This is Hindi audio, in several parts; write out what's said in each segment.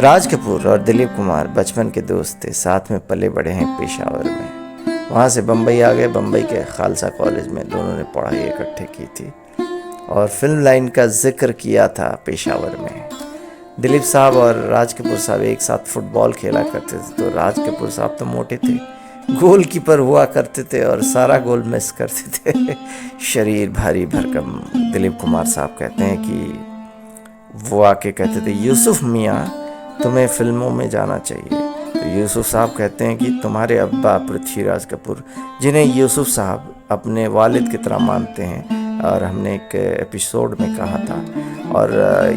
राज कपूर और दिलीप कुमार बचपन के दोस्त थे, साथ में पले बड़े हैं पेशावर में। वहाँ से बम्बई आ गए। बम्बई के खालसा कॉलेज में दोनों ने पढ़ाई इकट्ठे की थी और फिल्म लाइन का जिक्र किया था पेशावर में। दिलीप साहब और राज कपूर साहब एक साथ फुटबॉल खेला करते थे। तो राज कपूर साहब तो मोटे थे, गोलकीपर हुआ करते थे और सारा गोल मिस करते थे। शरीर भारी भरकम। दिलीप कुमार साहब कहते हैं कि वो आके कहते थे, यूसुफ मियाँ तुम्हें फिल्मों में जाना चाहिए। तो यूसुफ साहब कहते हैं कि तुम्हारे अब्बा पृथ्वीराज कपूर, जिन्हें यूसुफ साहब अपने वालिद की तरह मानते हैं, और हमने एक एपिसोड में कहा था। और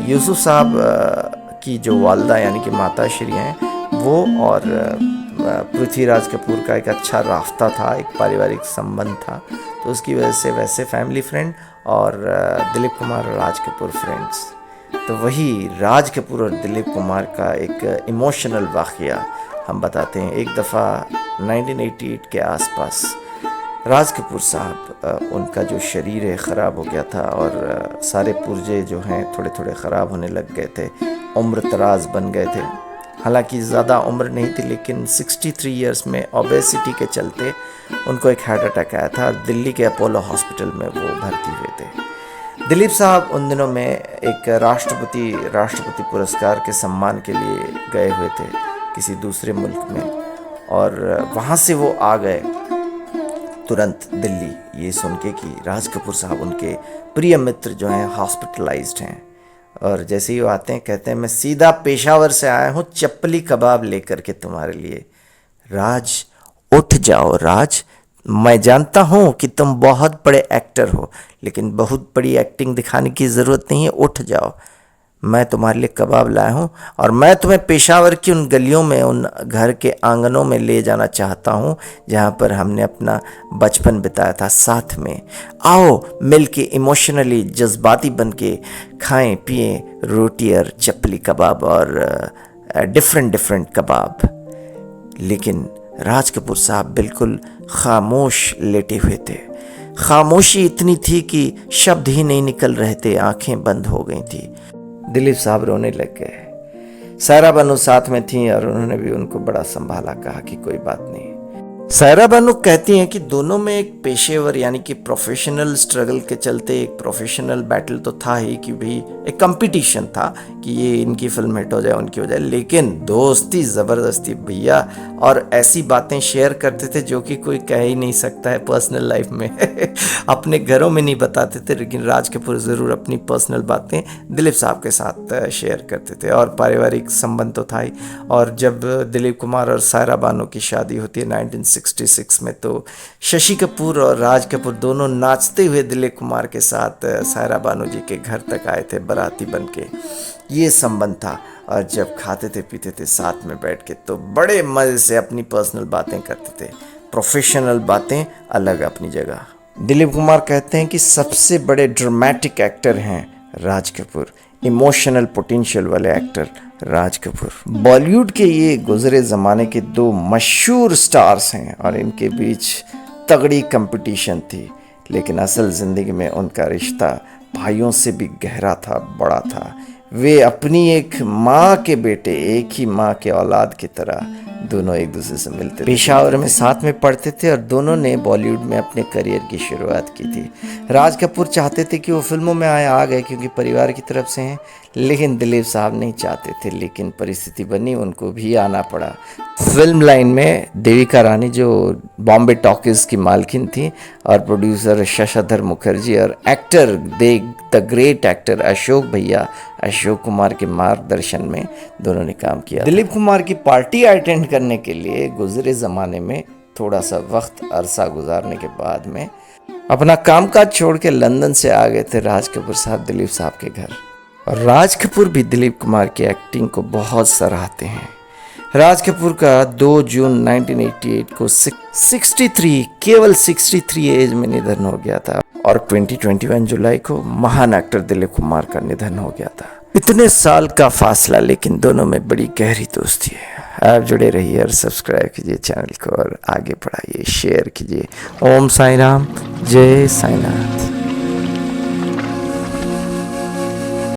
यूसुफ साहब की जो वालदा यानी कि माता श्री हैं, वो और पृथ्वीराज कपूर का एक अच्छा राफ्ता था, एक पारिवारिक संबंध था। तो उसकी वजह से वैसे फैमिली फ्रेंड और दिलीप कुमार और राज कपूर फ्रेंड्स। तो वही राज कपूर और दिलीप कुमार का एक इमोशनल वाक़या हम बताते हैं। एक दफ़ा 1988 के आसपास राज कपूर साहब, उनका जो शरीर है ख़राब हो गया था और सारे पुर्जे जो हैं थोड़े थोड़े ख़राब होने लग गए थे, उम्र तराज बन गए थे। हालांकि ज़्यादा उम्र नहीं थी, लेकिन 63 इयर्स में ओबेसिटी के चलते उनको एक हार्ट अटैक आया था और दिल्ली के अपोलो हॉस्पिटल में वो भर्ती हुए थे। दिलीप साहब उन दिनों में एक राष्ट्रपति पुरस्कार के सम्मान के लिए गए हुए थे किसी दूसरे मुल्क में, और वहाँ से वो आ गए तुरंत दिल्ली, ये सुन के कि राज कपूर साहब उनके प्रिय मित्र जो हैं हॉस्पिटलाइज्ड हैं। और जैसे ही वो आते हैं कहते हैं, मैं सीधा पेशावर से आया हूँ चप्पली कबाब लेकर के तुम्हारे लिए। राज उठ जाओ राज, मैं जानता हूँ कि तुम बहुत बड़े एक्टर हो, लेकिन बहुत बड़ी एक्टिंग दिखाने की ज़रूरत नहीं है, उठ जाओ। मैं तुम्हारे लिए कबाब लाया हूँ और मैं तुम्हें पेशावर की उन गलियों में, उन घर के आंगनों में ले जाना चाहता हूँ जहाँ पर हमने अपना बचपन बिताया था साथ में। आओ मिल के इमोशनली जज्बाती बन के खाएँ पिएँ रोटी और चप्पली कबाब और डिफरेंट कबाब। लेकिन राज कपूर साहब बिल्कुल खामोश लेटे हुए थे। खामोशी इतनी थी कि शब्द ही नहीं निकल रहे थे, आंखें बंद हो गई थी। दिलीप साहब रोने लग गए। सायरा बानो साथ में थी और उन्होंने भी उनको बड़ा संभाला, कहा कि कोई बात नहीं। सायरा बानो कहती हैं कि दोनों में एक पेशेवर यानी कि प्रोफेशनल स्ट्रगल के चलते एक प्रोफेशनल बैटल तो था ही, कि भी एक कंपटीशन था कि ये इनकी फिल्म हिट हो जाए उनकी हो जाए, लेकिन दोस्ती ज़बरदस्ती भैया, और ऐसी बातें शेयर करते थे जो कि कोई कह ही नहीं सकता है पर्सनल लाइफ में। अपने घरों में नहीं बताते थे, लेकिन राज कपूर ज़रूर अपनी पर्सनल बातें दिलीप साहब के साथ शेयर करते थे, और पारिवारिक संबंध तो था ही। और जब दिलीप कुमार और सायरा बानो की शादी होती है 1966 में, तो शशि कपूर और राज कपूर दोनों नाचते हुए दिलीप कुमार के साथ सायरा बानो जी के घर तक आए थे बाराती बन के। ये संबंध था। और जब खाते थे पीते थे साथ में बैठ के, तो बड़े मज़े से अपनी पर्सनल बातें करते थे। प्रोफेशनल बातें अलग अपनी जगह। दिलीप कुमार कहते हैं कि सबसे बड़े ड्रामेटिक एक्टर हैं राज कपूर, इमोशनल पोटेंशियल वाले एक्टर राज कपूर। बॉलीवुड के ये गुजरे ज़माने के दो मशहूर स्टार्स हैं और इनके बीच तगड़ी कंपटीशन थी, लेकिन असल ज़िंदगी में उनका रिश्ता भाइयों से भी गहरा था, बड़ा था। वे अपनी एक माँ के बेटे, एक ही माँ के औलाद की तरह दोनों एक दूसरे से मिलते थे। पेशावर में साथ में पढ़ते थे और दोनों ने बॉलीवुड में अपने करियर की शुरुआत की थी। राज कपूर चाहते थे कि वो फिल्मों में आ गए क्योंकि परिवार की तरफ से हैं, लेकिन दिलीप साहब नहीं चाहते थे, लेकिन परिस्थिति बनी, उनको भी आना पड़ा। फिल्म लाइन में देविका रानी जो बॉम्बे टॉकीज़ की मालकिन थी, और प्रोड्यूसर शशधर मुखर्जी, और actor the great actor Ashok Kumar के मार्गदर्शन में दोनों ने काम किया। दिलीप कुमार की पार्टी अटेंड करने के लिए गुजरे ज़माने में थोड़ा सा वक्त अरसा गुजारने के बाद में अपना कामकाज छोड़ के लंदन से आ गए थे राज कपूर साहब दिलीप साहब के घर। और राज कपूर भी दिलीप कुमार की एक्टिंग को बहुत सराहते हैं। राज कपूर का 2 जून 1988 को 63 केवल 63 एज में निधन हो गया था, और 2021 जुलाई को महान एक्टर दिलीप कुमार का निधन हो गया था। इतने साल का फासला, लेकिन दोनों में बड़ी गहरी दोस्ती है। आप जुड़े रहिए और सब्सक्राइब कीजिए चैनल को और आगे बढ़ाइए, शेयर कीजिए। ओम साई राम, जय साईनाथ।